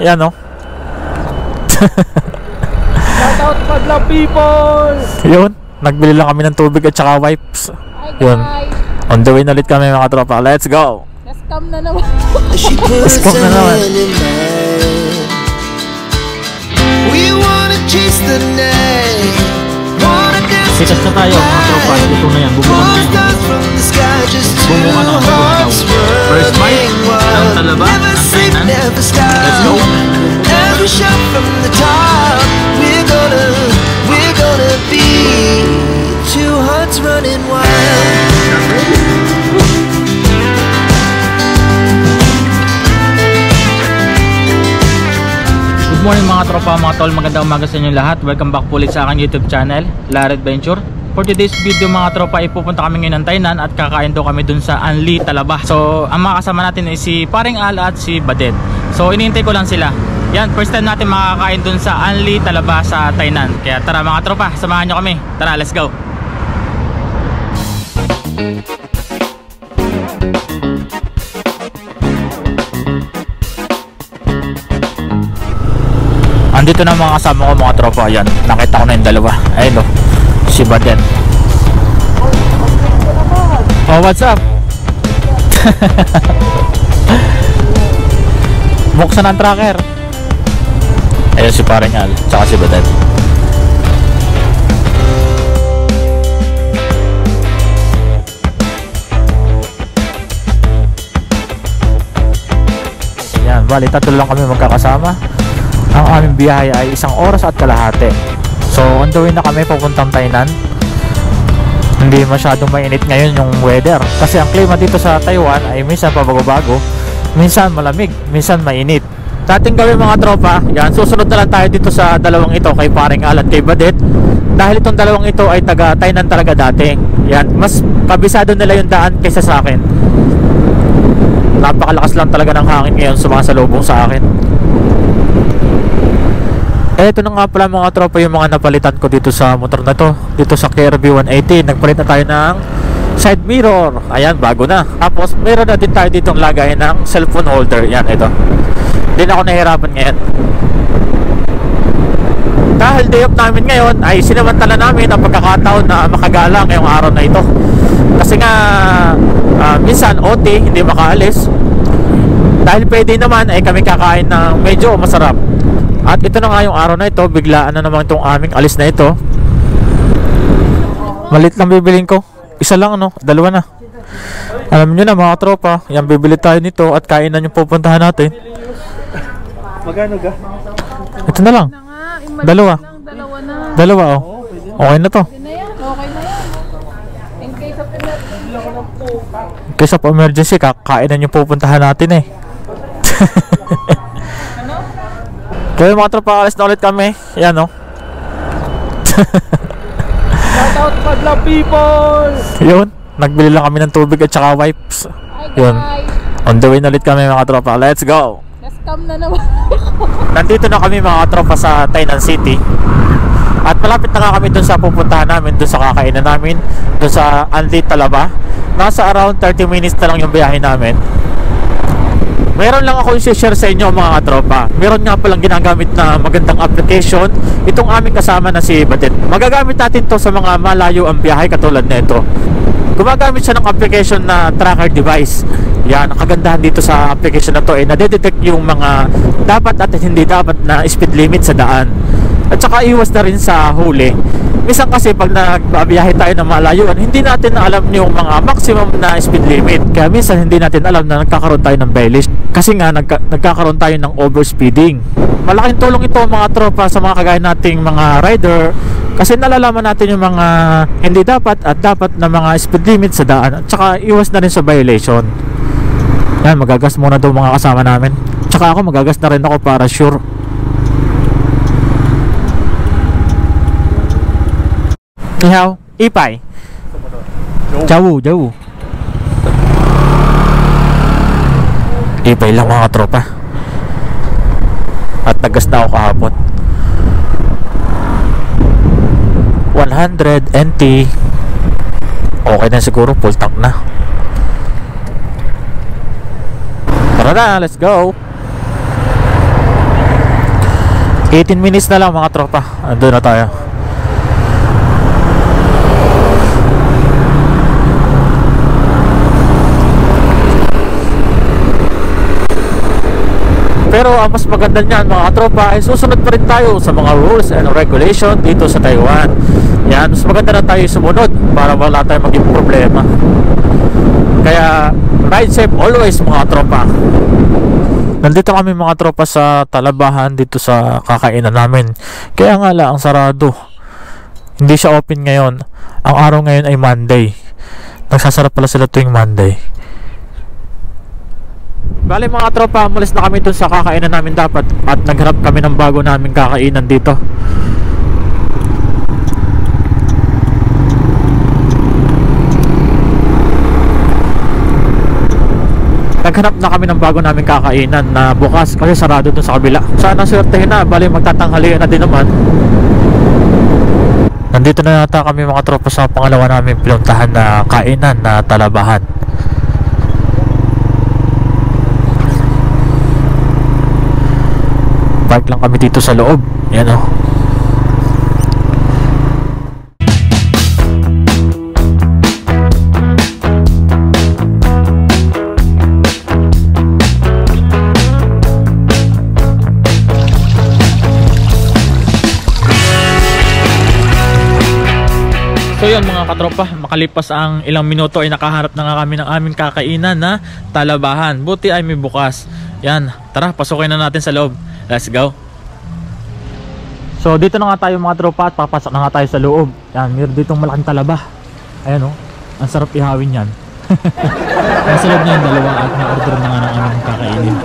Yan o. Shoutout Madla people! Yun, nagbili lang kami ng tubig at saka wipes. Yun, on the way na ulit kami mga tropa. Let's go! Na-scam na naman. Scam na naman. Sikat na tayo mga tropa. Ito na yan, bubukan na yan. Bumukan na ang first bite ng talaba ng Tainan. Let's go! Every shot from the top, we're gonna be two hearts running wild. Good morning mga tropa, mga tol, magandang umaga sa inyo lahat. Welcome back po ulit sa aking YouTube channel, Larry Adventure. For today's video mga tropa, ipupunta kami ngayon ng Tainan at kakain daw kami dun sa Anli Talaba. So ang mga kasama natin ay si Paring Al at si Badet. So inihintay ko lang sila. Yan, first time natin makakain dun sa Anli Talaba sa Tainan. Kaya tara mga tropa, samahan nyo kami. Tara, let's go. Andito na mga kasama ko mga tropa. Yan, nakita ko na yung dalawa. Ayun o, si Badet. Oh, what's up? Buksan ang tracker. Ayun si Paring Al, tsaka si Badet. Yan, bali tatlo lang kami magkakasama. Ang aming biyahe ay 1 oras at kalahati. So on the way na kami papuntang Tainan. Hindi masyadong mainit ngayon yung weather, kasi ang klima dito sa Taiwan ay minsan pabago-bago, minsan malamig, minsan mainit. Dating gawin mga tropa, yan, susunod na lang tayo dito sa dalawang ito, kay Paring Al at kay Badet. Dahil itong dalawang ito ay taga Tainan talaga dati. Yan, mas kabisado nila yung daan kaysa sa akin. Napakalakas lang talaga ng hangin ngayon, sumasalubong sa akin. Eto na nga pala mga tropa yung mga napalitan ko dito sa motor na to. Dito sa KRB 180, nagpalit na tayo ng side mirror. Ayan, bago na. Tapos meron na din tayo ditong lagay ng cellphone holder. Yan, ito. Hindi na ako nahihirapan ngayon. Dahil day off namin ngayon, ay sinamantala namin ang pagkakataon na makagala ngayong araw na ito. Kasi nga minsan OT, hindi makaalis. Dahil pwede naman ay kami kakain ng medyo masarap. At ito na nga yung araw na ito, biglaan na naman itong aming alis na ito. Malit lang bibilin ko. Isa lang ano, dalawa na. Alam nyo na mga tropa, yan, bibili tayo nito at kainan yung pupuntahan natin. Magano ga? Ito na lang. Dalawa. Dalawa oh. Okay na to. Okay na yan. In case of emergency. In case of emergency, kainan yung pupuntahan natin eh. Kaya mga tropa, alis na ulit kami. Yan o. Shoutout Madla people! Yun, nagbili lang kami ng tubig at saka wipes. Yun, on the way na ulit kami mga tropa. Let's go! Na-scam na naman. Nandito na kami mga tropa sa Tainan City. At malapit na nga kami dun sa pupuntahan namin, dun sa kakainan namin, dun sa Anli Talaba. Nasa around 30 minutes na lang yung biyahe namin. Meron lang ako i-share sa inyo mga tropa. Meron nga palang ginagamit na magandang application itong aming kasama na si Badet. Magagamit natin to sa mga malayo ang biyahe katulad nito. Gumagamit siya ng application na tracker device. Yan, ang kagandahan dito sa application na to ay nadedetect yung mga dapat at hindi dapat na speed limit sa daan. At saka iwas na rin sa huli. Minsan kasi pag nagbabiyahe tayo ng malayuan, hindi natin alam yung mga maximum na speed limit. Kaya minsan hindi natin alam na nagkakaroon tayo ng violation. Kasi nga nagkakaroon tayo ng overspeeding. Malaking tulong ito mga tropa sa mga kagaya nating mga rider. Kasi nalalaman natin yung mga hindi dapat at dapat na mga speed limit sa daan. At saka iwas na rin sa violation. Yan, magagas muna daw mga kasama namin. Tsaka ako magagas na rin ako para sure. Ihaw, ipay. Jawu. Ipay lang mga tropa. At nagas na ako kahapon. 100 NT. Okay na siguro, full tank na. Tara na, let's go. 18 minutes na lang mga tropa. Andun na tayo. Pero ang mas maganda niyan mga tropa ay susunod pa rin tayo sa mga rules and regulation dito sa Taiwan. Yan, mas maganda na tayo sumunod para wala tayong maging problema. Kaya ride safe always mga tropa. Nandito kami mga tropa sa Talabahan dito sa kakainan namin. Kaya nga lang ang sarado. Hindi siya open ngayon. Ang araw ngayon ay Monday. Nagsasarap pala sila tuwing Monday. Bale mga tropa, umalis na kami dun sa kakainan namin dapat at naghanap kami ng bago naming kakainan dito. Naghanap na kami ng bago naming kakainan na bukas kasi sarado dun sa kabila. Sana swertehin na, bale magtatanghalian na din naman. Nandito na nata kami mga tropa sa pangalawa namin pinuntahan na kainan na Talabahan. Park lang kami dito sa loob. Yan o. So yun mga katropa, makalipas ang ilang minuto ay nakaharap na nga kami ng aming kakainan na Talabahan. Buti ay may bukas. Yan, tara pasukin na natin sa loob. Let's go. So dito na nga tayo mga tropa at papasok na nga tayo sa loob. Yan, meron ditong malaking talaba. Ayan o, ang sarap ihawin yan. Nasa loob niya yung dalawa at na-order na nga ng aming kakainin.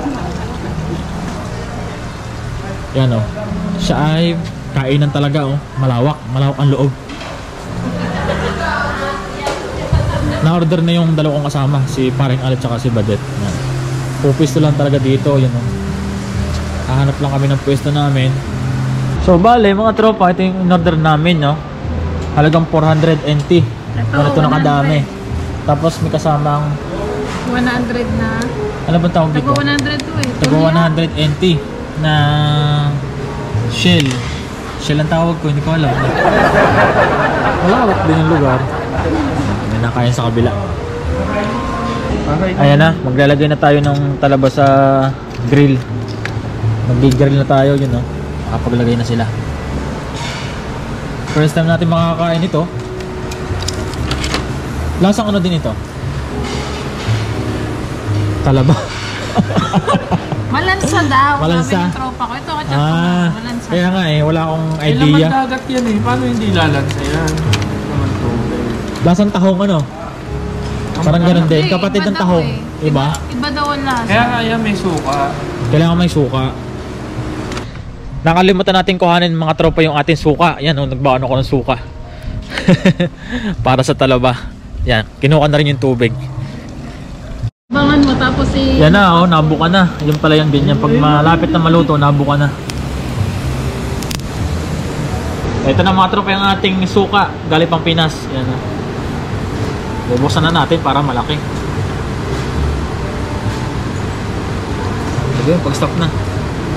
Yan o, siya ay kainan talaga o, malawak ang loob. Na-order na yung dalawang kasama, si Paring Alit at si Badet. Yan. Pupisto lang talaga dito, yun o. Hahanap lang kami ng pwesto namin. So bale mga tropa, ito yung in-order namin no. Halagang 400 NT. Ganito na kadami. Tapos may kasamang 100 na. ano bang tawag dito? Tago 100 to eh. Tago 100 NT na shell. Shell ang tawag ko, hindi ko alam. Malawak din yung lugar. May nakain sa kabila. Ayan na, maglalagay na tayo ng talaba sa grill. Mag-grill na tayo, yun no. Nakapaglagay na sila. First time natin makakain ito. Lasang ano din ito? Talaba. Malansa daw. Malansa? Sabi ng tropa ko. Ito, malansa. Kaya nga eh, wala akong Laman idea. dagat yan eh. Paano hindi lalansa yan? Naman to. Lasang tahong ano? Parang ganun din. Hindi, Kapatid iba ng daw tahong. eh. Iba? Iba daw ang lasa. Kaya nga yan may suka. Kailangan may suka. Nakalimutan natin kuhanin mga tropa yung ating suka. Yan oh, nagbaon ako ng suka. Para sa talaba. Yan, kinuha na rin yung tubig. Bangan mo tapos si... Yan na oh, nabuka na. Yan pala yung ganyan. Pag malapit na maluto, nabuka na. Ito na mga tropa yung ating suka. Galing pang Pinas. Yan oh. Bubuksan na natin para malaki. Sige, pag-stop na.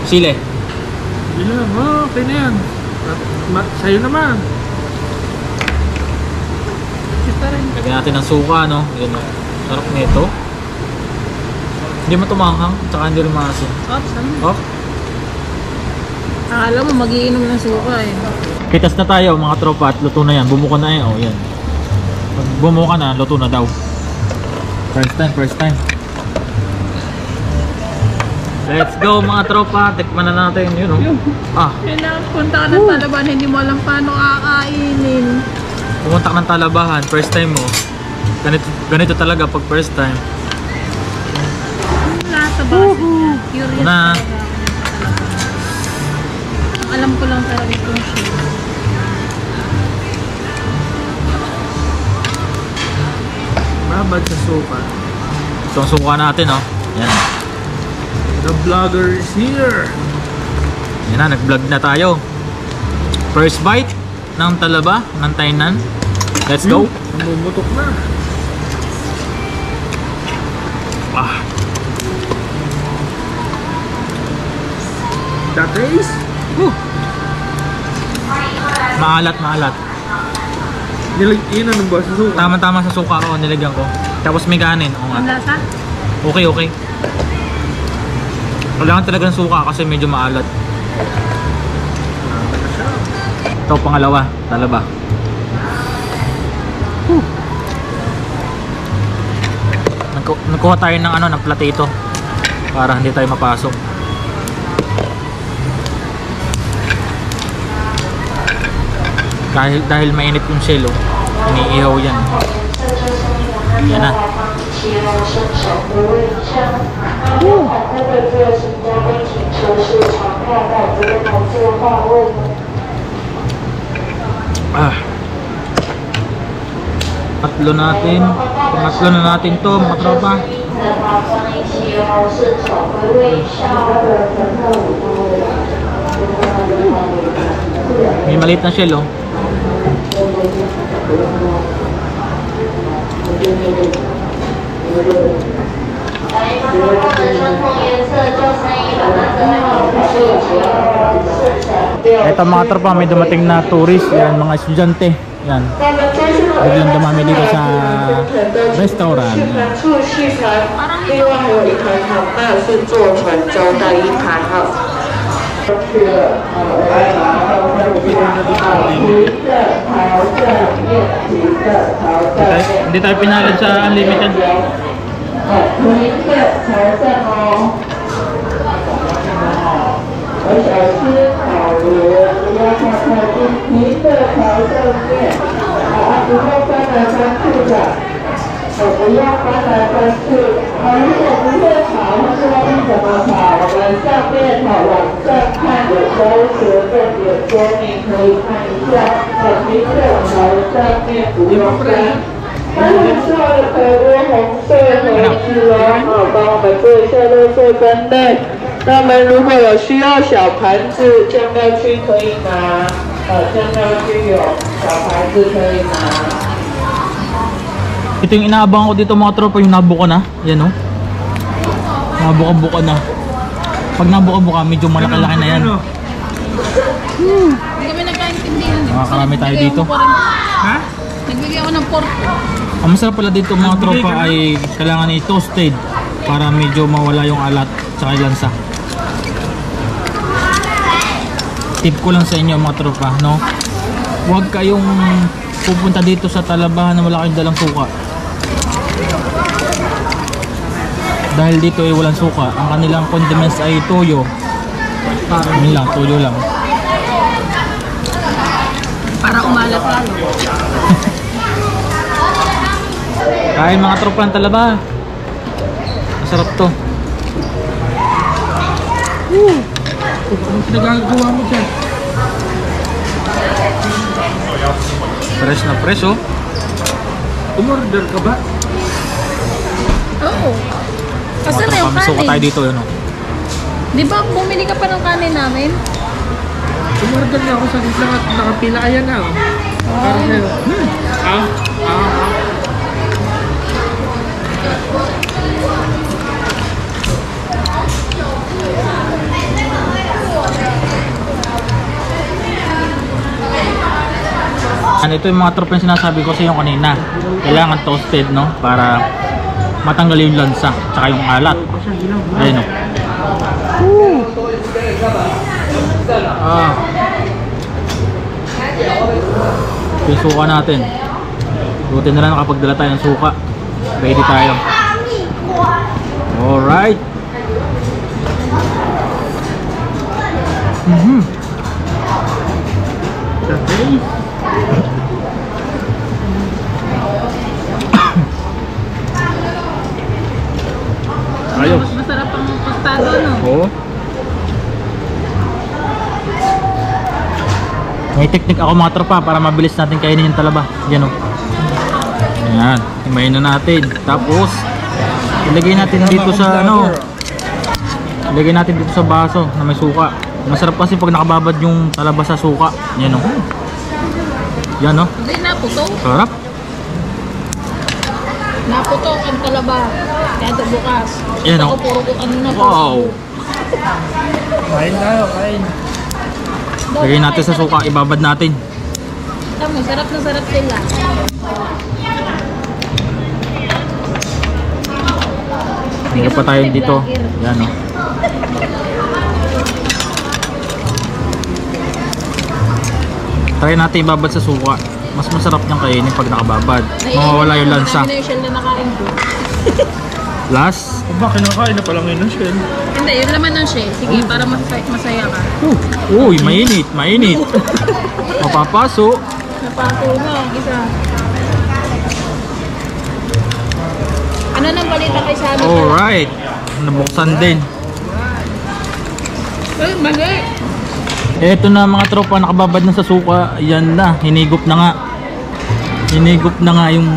Sile. Hindi lang. Oh, okay na yan. Sa'yo naman. Lagyan natin ng suka, no? Yan oh. Sarap nito. Hindi mo tumanghang, tsaka hindi rin maasim. Oops, ano? Oh. Akala mo magiinom ng suka eh. Kitas na tayo mga tropa at luto na yan. Bumuka na yan. Oh, yan. Pag bumuka na, luto na daw. First time. Let's go mga tropa. Tikman na natin yun. Oh. Kailangan punta ka ng Talabahan, hindi mo alam paano kakainin. Pumunta ka ng Talabahan, first time mo. Ganito talaga pag first time. Nasa baso niya. Curious Na. talaga. Ang alam ko lang talaga itong shit. Babad sa suka. Ito ang suka natin, oh. Yan. The vlogger is here. Yan na, nag-vlog na tayo. First bite ng talaba ng Tainan. Let's go. Bumutok na. Ah. The taste? Maalat, maalat. Yun ano ba sa suka? Tama-tama sa suka ko, nilagyan ko. Tapos may kanin. Oo Ang nga. lasa? Okay, okay. Kailangan talaga ng suka kasi medyo maalat. Ito, pangalawa. Talaba. Nagkuha tayo ng ano, ng platito para hindi tayo mapasok. Dahil mainit yung shell, oh. Iniihaw yan. Yan na. Pangatlo natin. Pangatlo na natin to, mga tropa. May maliit na shell, oh. Ito mga tropa, may dumating na tourist, yan, mga estudyante. Yan. Biglang dumami dito sa restaurant. Yan. 另外还有一盘汤，那是做成粥的一盘哈。去了，Hindi tayo pinalad sa unlimited.那么如果有需要小盘子，酱料区可以拿，酱料区有小盘子可以拿。 Ito yung inaabangan ko dito mga tropa, yung nabuka na. Yan, oh. Nabuka-buka na. Pag nabuka-buka, medyo malaki-laki na yan. Hindi kami nagkaintindihan. Makakarami tayo dito. Ha? Nagbigay ako ng pork. Ang masarap pala dito mga tropa ay kailangan i-toasted para medyo mawala yung alat tsaka yung lansa. Tip ko lang sa inyo mga tropa, no? Huwag kayong pupunta dito sa Talabahan na wala kayong dalang suka. Dahil dito ay walang suka. Ang kanilang condiments ay toyo. Yun lang, toyo lang. Para umalat lalo. Kain mga tropa ng Talaba. Masarap to. Anong pinagagawa mo dyan? Fresh na fresh, oh. Umorder ka ba? Oo. Kasi na yung May suka tayo kanin. dito, yun, oh. Di ba bumili ka pa ng kanin namin? Umorder na ako sa gitna at nakapila. Ayan na. Para sa'yo. Ano, ito yung mga tropa yung sinasabi ko sa iyo kanina. Kailangan toasted, no? Para matanggal yung lansa tsaka yung alat. Ayun, no? Yung suka natin. Buti na lang nakapagdala tayo ng suka. Ready tayo. Alright. Ayos. Mas masarap ang tostado, no? Oo. May teknik ako mga tropa para mabilis natin kainin yung talaba. Yan, oh. Ayan, himayin na natin. Tapos ilagay natin dito sa ano. Ilagay natin dito sa baso na may suka. Masarap kasi pag nakababad yung talaba sa suka. Yan, oh. Yan, oh. Hindi naputo. Sarap. Naputo ang talaba. Kaya ito bukas. Yan, Ako oh. puro ko ano na. Wow. Kain tayo, kain. Lagay natin sa suka, ibabad natin. Tama, sarap na sarap sila. Tingnan pa tayo dito. Yan o. Try natin ibabad sa suka. Mas masarap niyang kainin pag nakababad. Mawawala yung lansa. Ano yung shell na nakain ko? Last. Aba, kinakain na palang yun ng shell. Hindi, yun naman ng shell. Sige, para masaya ka. Uy, mainit, mainit. Mapapaso. Napato na, isa. Ano nang balita kay Sammy? Alright. Nabuksan din. Ay, mali. Eto na mga tropa, nakababad na sa suka. Yan na, hinigop na nga. Hinigop na nga yung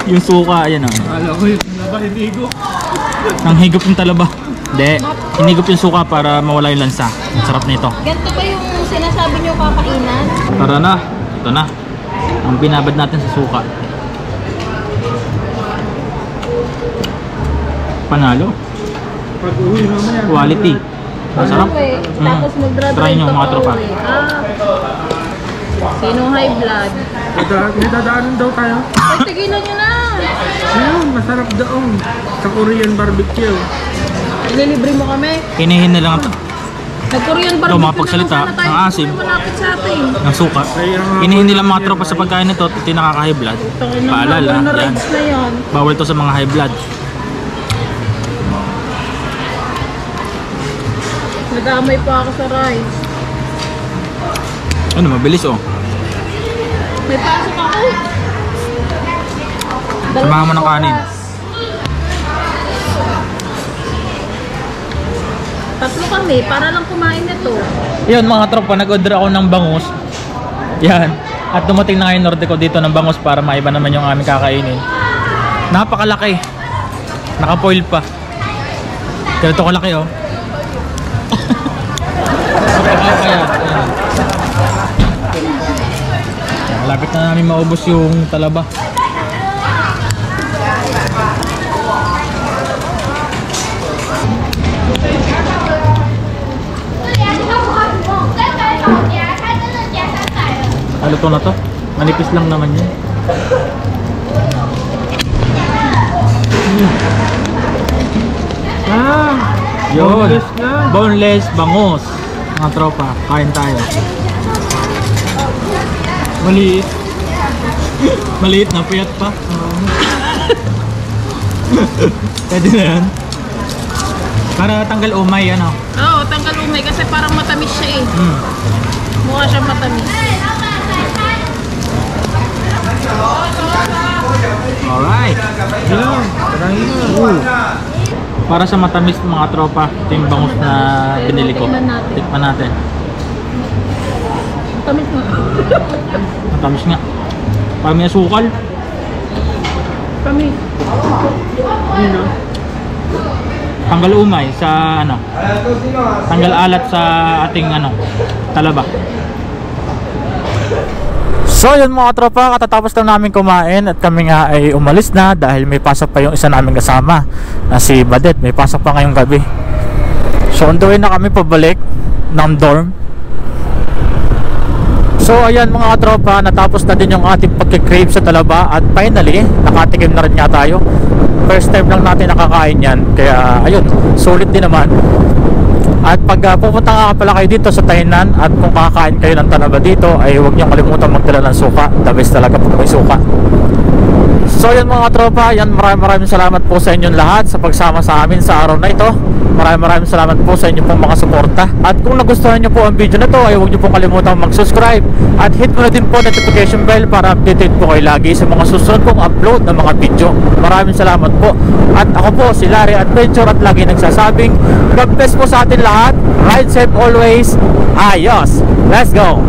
yung suka, ayan o. Alam ko yung talaba, hinigo. Nang higop yung talaba. Hindi, hinigop yung suka para mawala yung lansa. Ang sarap nito. Ganito ba yung sinasabi niyo kakainan? Tara na, ito na. Ang binabad natin sa suka. Panalo. Pag uwi mamaya. Quality. Masarap. Tapos mag-drive Try nyo mga tropa. Sino high blood? May dadaanan daw tayo. Ay, tigilan nyo na! Ayun, masarap daon. Sa Korean barbecue. Ililibre mo kami. Hinihin na lang ito. Nag-Korean Ito, barbecue mapagsalita, na lang sana tayo. ang asim. Malapit sa atin. Ng suka. Hinihin nila mga tropa sa pagkain nito. Ito yung nakaka-high blood. Tangin ng Paalala, mga na yan. rides na yan. Bawal to sa mga high blood. Nag-amay pa ako sa rides. Ano, mabilis oh. May pasok ako. Samahan mo ng kanin. Tatlo kami, para lang kumain nito. Yun mga tropa, nag-order ako ng bangus. Yan. At dumating na ngayon order ko dito ng bangus para maiba naman yung aming kakainin. Napakalaki. Naka-foil pa. Ganito kalaki oh. Kaya, malapit na namin maubos yung talaba. Ano to na to? Manipis lang naman yun. Yun. Boneless na. Boneless bangus. Mga tropa, kain tayo. Maliit. Maliit na, puyat pa. Pwede na yan. Para tanggal umay, ano? Oo, tanggal umay kasi parang matamis siya eh. Mukha siyang matamis. Alright. Yan, tarahin na. Para sa matamis mga tropa, ito yung bangus na binili ko. Tikman natin. Matamis mo. Matamis nga. Parang may asukal. Kami. Dino. Tanggal umay sa ano. Tanggal alat sa ating ano, talaba. So yun mga tropa, katatapos lang namin kumain at kami nga ay umalis na dahil may pasok pa yung isa namin kasama na si Badet, may pasok pa ngayong gabi. So on the way na kami pabalik ng dorm. So ayan mga tropa, natapos na din yung ating pagkikrave sa talaba at finally, nakatikim na rin nga tayo. First time lang natin nakakain yan, kaya ayun, sulit din naman. At pag pupunta nga pala kayo dito sa Tainan at kung kakain kayo ng talaba dito, ay huwag niyong kalimutan magdala ng suka. The best talaga pag may suka. So yan mga tropa, yan maraming salamat po sa inyong lahat sa pagsama sa amin sa araw na ito. Maraming salamat po sa inyong pong mga suporta. At kung nagustuhan niyo po ang video na to, ay huwag niyo pong kalimutan mag-subscribe at hit mo na din po notification bell para updated po kayo lagi sa mga susunod kong upload ng mga video. Maraming salamat po. At ako po si Larry Adventure at lagi nagsasabing God bless po sa atin lahat. Ride safe always. Ayos. Let's go.